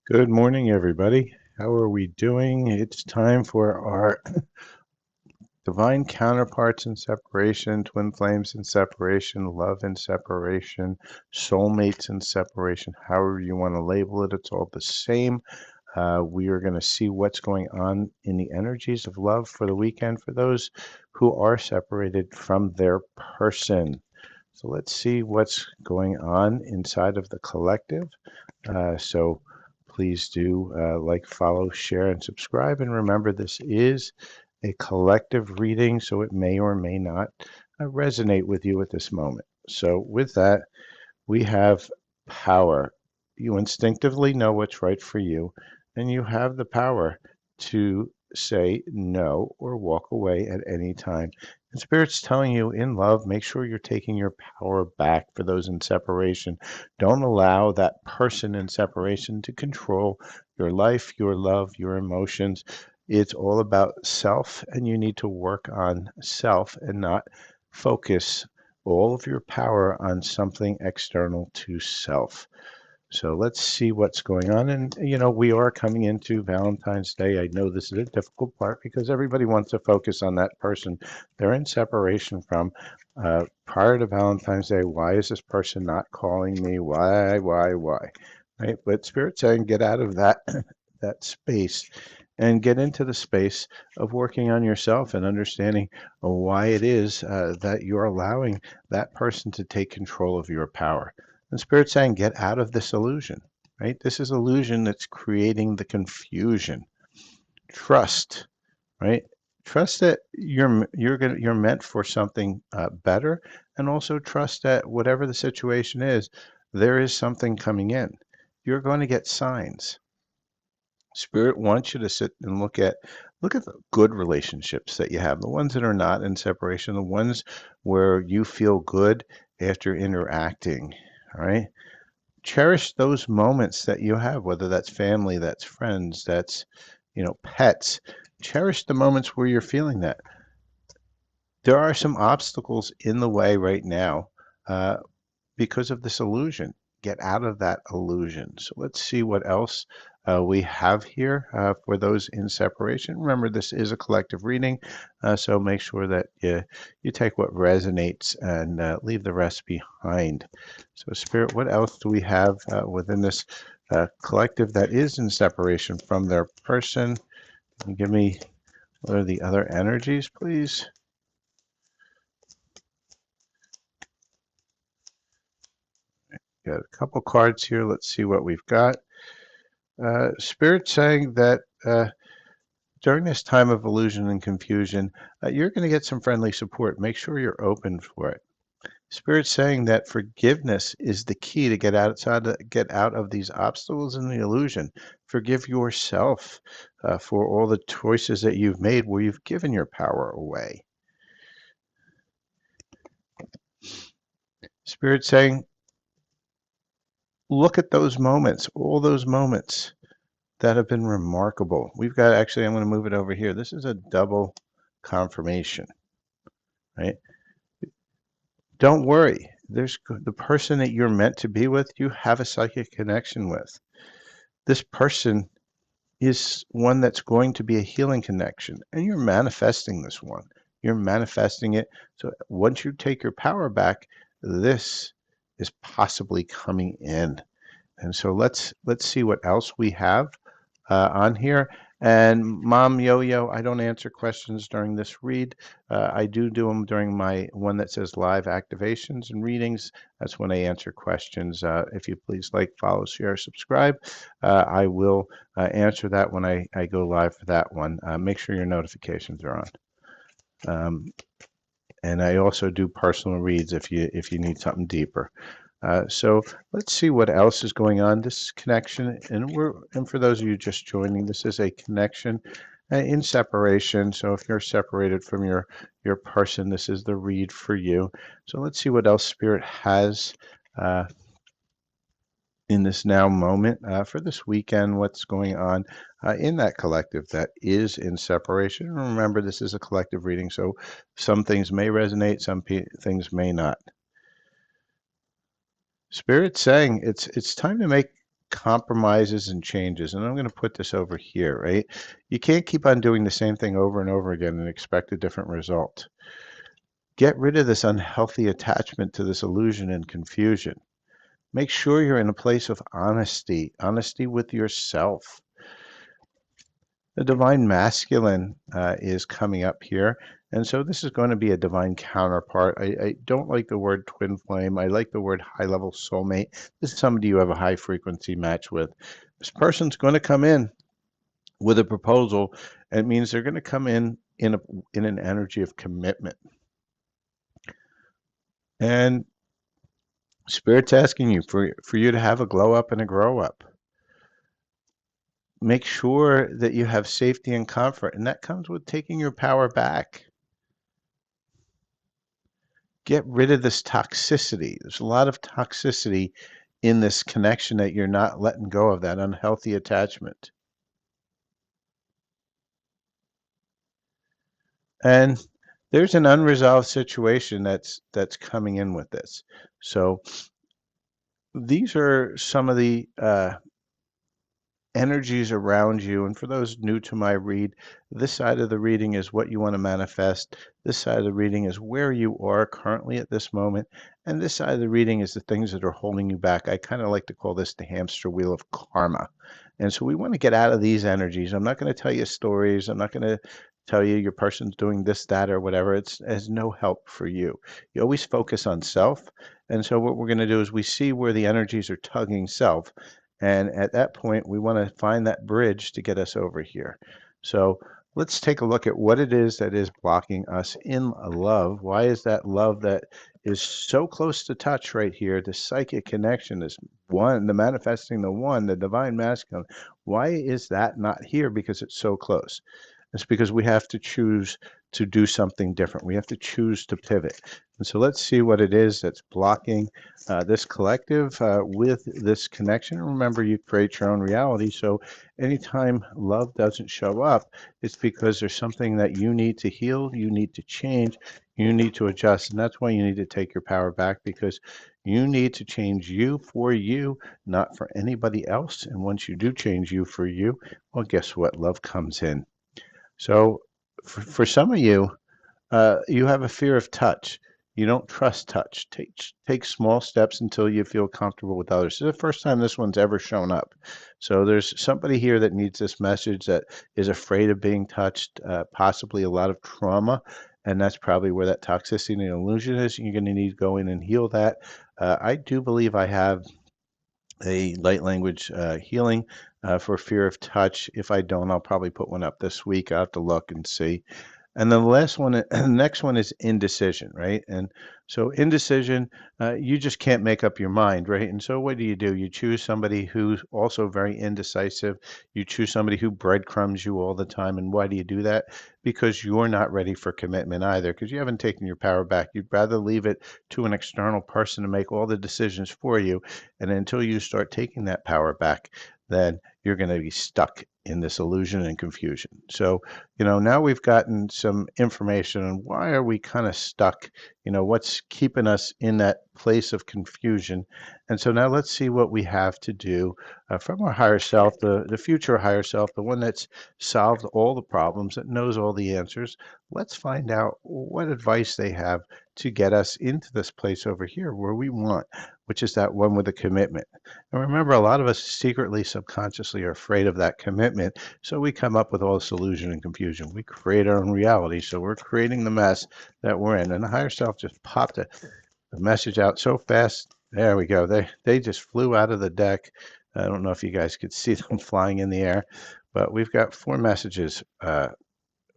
Good morning, everybody. How are we doing? It's time for our divine counterparts in separation, twin flames in separation, love in separation, soulmates in separation, however you want to label it. It's all the same. We are going to see what's going on in the energies of love for the weekend for those who are separated from their person. So let's see what's going on inside of the collective. So please do like, follow, share, and subscribe. And remember, this is a collective reading, so it may or may not resonate with you at this moment. So with that, we have power. You instinctively know what's right for you, and you have the power to say no or walk away at any time. And Spirit's telling you in love, make sure you're taking your power back for those in separation. Don't allow that person in separation to control your life, your love, your emotions. It's all about self, and you need to work on self and not focus all of your power on something external to self. So let's see what's going on. And, we are coming into Valentine's Day. I know this is a difficult part because everybody wants to focus on that person they're in separation from. Prior to Valentine's Day, why is this person not calling me? Why? Right? But Spirit's saying get out of that that space and get into the space of working on yourself and understanding why it is that you're allowing that person to take control of your power. And Spirit's saying, get out of this illusion, right? This is illusion that's creating the confusion. Trust, right? Trust that you're meant for something better, and also trust that whatever the situation is, there is something coming in. You're going to get signs. Spirit wants you to sit and look at the good relationships that you have, the ones that are not in separation, the ones where you feel good after interacting. All right. Cherish those moments that you have, whether that's family, that's friends, that's, pets. Cherish the moments where you're feeling that. There are some obstacles in the way right now uh, because of this illusion. Get out of that illusion. So let's see what else we have here for those in separation. Remember, this is a collective reading, so make sure that you take what resonates and leave the rest behind. So, Spirit, what else do we have within this collective that is in separation from their person? Can you give me what are the other energies, please? Got a couple cards here. Let's see what we've got. Spirit saying that during this time of illusion and confusion, you're going to get some friendly support. Make sure you're open for it. Spirit saying that forgiveness is the key to get out of these obstacles and the illusion. Forgive yourself for all the choices that you've made where you've given your power away. Spirit saying, look at those moments, all those moments that have been remarkable. We've got actually, I'm going to move it over here. This is a double confirmation, right? Don't worry. There's the person that you're meant to be with, you have a psychic connection with. This person is one that's going to be a healing connection, and you're manifesting this one. You're manifesting it. So once you take your power back, this is possibly coming in. And so let's see what else we have on here. And Mom Yo-Yo, I don't answer questions during this read. I do them during my one that says live activations and readings. That's when I answer questions. If you please like, follow, share, subscribe, I will answer that when I go live for that one. Make sure your notifications are on. And I also do personal reads if you need something deeper. So let's see what else is going on. This connection, and for those of you just joining, this is a connection in separation. So if you're separated from your person, this is the read for you. So let's see what else Spirit has in this now moment for this weekend. What's going on in that collective that is in separation? Remember, this is a collective reading, so some things may resonate, some things may not. Spirit saying it's time to make compromises and changes. And I'm going to put this over here, right? You can't keep on doing the same thing over and over again and expect a different result. Get rid of this unhealthy attachment to this illusion and confusion. Make sure you're in a place of honesty, honesty with yourself. The divine masculine is coming up here. And so this is going to be a divine counterpart. I don't like the word twin flame. I like the word high level soulmate. This is somebody you have a high frequency match with. This person's going to come in with a proposal. And it means they're going to come in an energy of commitment. And Spirit's asking you for you to have a glow up and a grow up. Make sure that you have safety and comfort, and that comes with taking your power back. Get rid of this toxicity. There's a lot of toxicity in this connection that you're not letting go of, that unhealthy attachment. And there's an unresolved situation that's coming in with this. So these are some of the energies around you. And for those new to my read, this side of the reading is what you want to manifest. This side of the reading is where you are currently at this moment. And this side of the reading is the things that are holding you back. I kind of like to call this the hamster wheel of karma. And so we want to get out of these energies. I'm not going to tell you stories. I'm not going to tell you your person's doing this, that, or whatever. It has no help for you. You always focus on self. And so what we're going to do is we see where the energies are tugging self. And at that point, we want to find that bridge to get us over here. So let's take a look at what it is that is blocking us in love. Why is that love that is so close to touch right here, the psychic connection, this one, the manifesting the one, the divine masculine, why is that not here? Because it's so close. It's because we have to choose to do something different. We have to choose to pivot. And so let's see what it is that's blocking this collective with this connection. And remember, you create your own reality. So anytime love doesn't show up, it's because there's something that you need to heal, you need to change, you need to adjust. And that's why you need to take your power back, because you need to change you for you, not for anybody else. And once you do change you for you, well, guess what? Love comes in. So for some of you, you have a fear of touch. You don't trust touch. Take small steps until you feel comfortable with others. This is the first time this one's ever shown up. So there's somebody here that needs this message, that is afraid of being touched, possibly a lot of trauma. And that's probably where that toxicity and illusion is. You're going to need to go in and heal that. I do believe I have a light language healing for fear of touch. If I don't, I'll probably put one up this week. I'll have to look and see. And then the last one, the next one is indecision, right? And so indecision, you just can't make up your mind, right? And so what do? You choose somebody who's also very indecisive. You choose somebody who breadcrumbs you all the time. And why do you do that? Because you're not ready for commitment either, because you haven't taken your power back. You'd rather leave it to an external person to make all the decisions for you. And until you start taking that power back, then you're going to be stuck in this illusion and confusion. So, now we've gotten some information on why are we kind of stuck, what's keeping us in that place of confusion. And so now let's see what we have to do from our higher self, the future higher self, the one that's solved all the problems, that knows all the answers. Let's find out what advice they have to get us into this place over here where we want, which is that one with a commitment. And remember, a lot of us secretly, subconsciously are afraid of that commitment. So we come up with all this illusion and confusion. We create our own reality. So we're creating the mess that we're in. And the higher self just popped a message out so fast. There we go. They just flew out of the deck. I don't know if you guys could see them flying in the air, but we've got 4 messages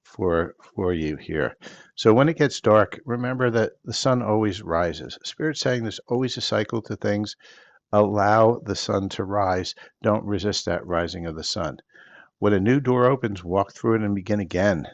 for you here. So when it gets dark, remember that the sun always rises. Spirit's saying there's always a cycle to things. Allow the sun to rise. Don't resist that rising of the sun. When a new door opens, walk through it and begin again.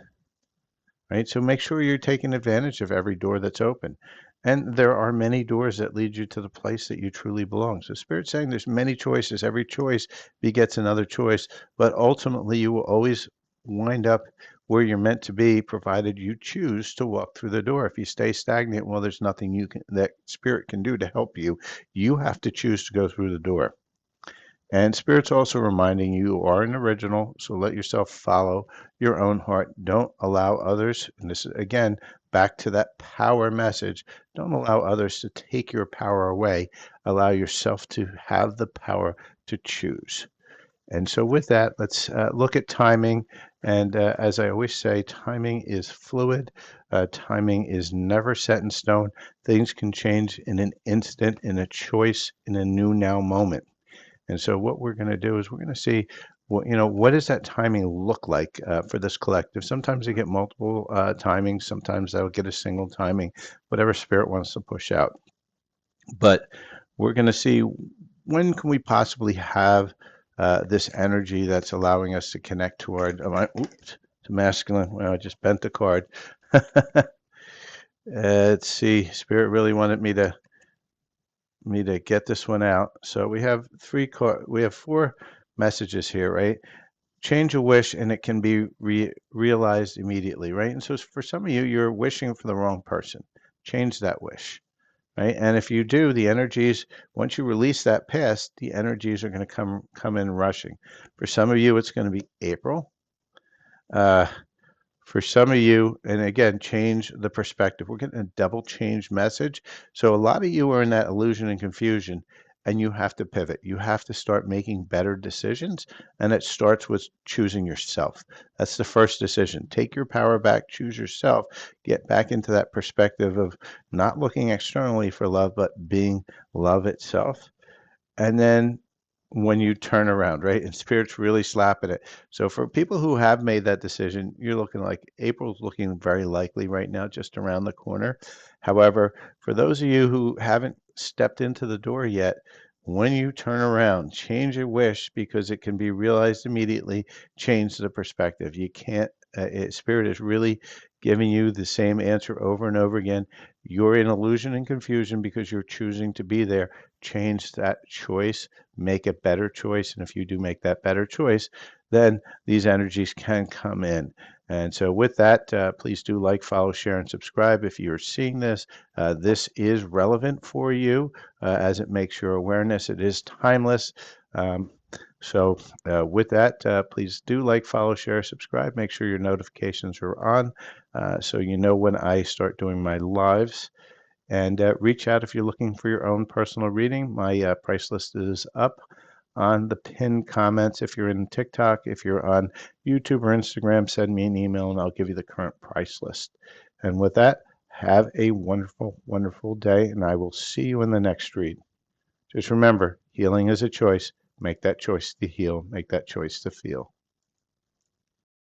Right? So make sure you're taking advantage of every door that's open. And there are many doors that lead you to the place that you truly belong. So Spirit's saying there's many choices. Every choice begets another choice, but ultimately you will always wind up where you're meant to be, provided you choose to walk through the door. If you stay stagnant, well, there's nothing that Spirit can do to help you. You have to choose to go through the door. And Spirit's also reminding you are an original, so let yourself follow your own heart. Don't allow others, and this is again back to that power message, don't allow others to take your power away. Allow yourself to have the power to choose. And so, with that, let's look at timing. And as I always say, timing is fluid. Timing is never set in stone. Things can change in an instant, in a choice, in a new now moment. And so, what we're going to do is we're going to see what does that timing look like for this collective. Sometimes they get multiple timings. Sometimes they'll get a single timing, whatever spirit wants to push out. But we're going to see when can we possibly have this energy that's allowing us to connect to our to masculine. Well, I just bent the card. Let's see. Spirit really wanted me to get this one out. So we have we have 4 messages here, right? Change a wish and it can be realized immediately, right? And so for some of you, you're wishing for the wrong person. Change that wish. Right? And if you do, the energies, once you release that past, the energies are going to come in rushing. For some of you, it's going to be April. For some of you, and again, change the perspective. We're getting a double change message. So a lot of you are in that illusion and confusion, and you have to pivot. You have to start making better decisions, and it starts with choosing yourself. That's the first decision. Take your power back, choose yourself, get back into that perspective of not looking externally for love, but being love itself. And then when you turn around, right? And Spirit's really slapping it. So for people who have made that decision, you're looking like April's looking very likely right now, just around the corner. However, for those of you who haven't stepped into the door yet, when you turn around, change your wish because it can be realized immediately. Change the perspective. You can't, Spirit is really giving you the same answer over and over again. You're in illusion and confusion because you're choosing to be there. Change that choice, make a better choice. And if you do make that better choice, then these energies can come in. And so with that, please do like, follow, share, and subscribe. If you're seeing this, this is relevant for you as it makes your awareness. It is timeless. So with that, please do like, follow, share, subscribe. Make sure your notifications are on so you know when I start doing my lives. And reach out if you're looking for your own personal reading. My price list is up on the pinned comments. If you're in TikTok, if you're on YouTube or Instagram, send me an email and I'll give you the current price list. And with that, have a wonderful, wonderful day, and I will see you in the next read. Just remember, healing is a choice. Make that choice to heal. Make that choice to feel.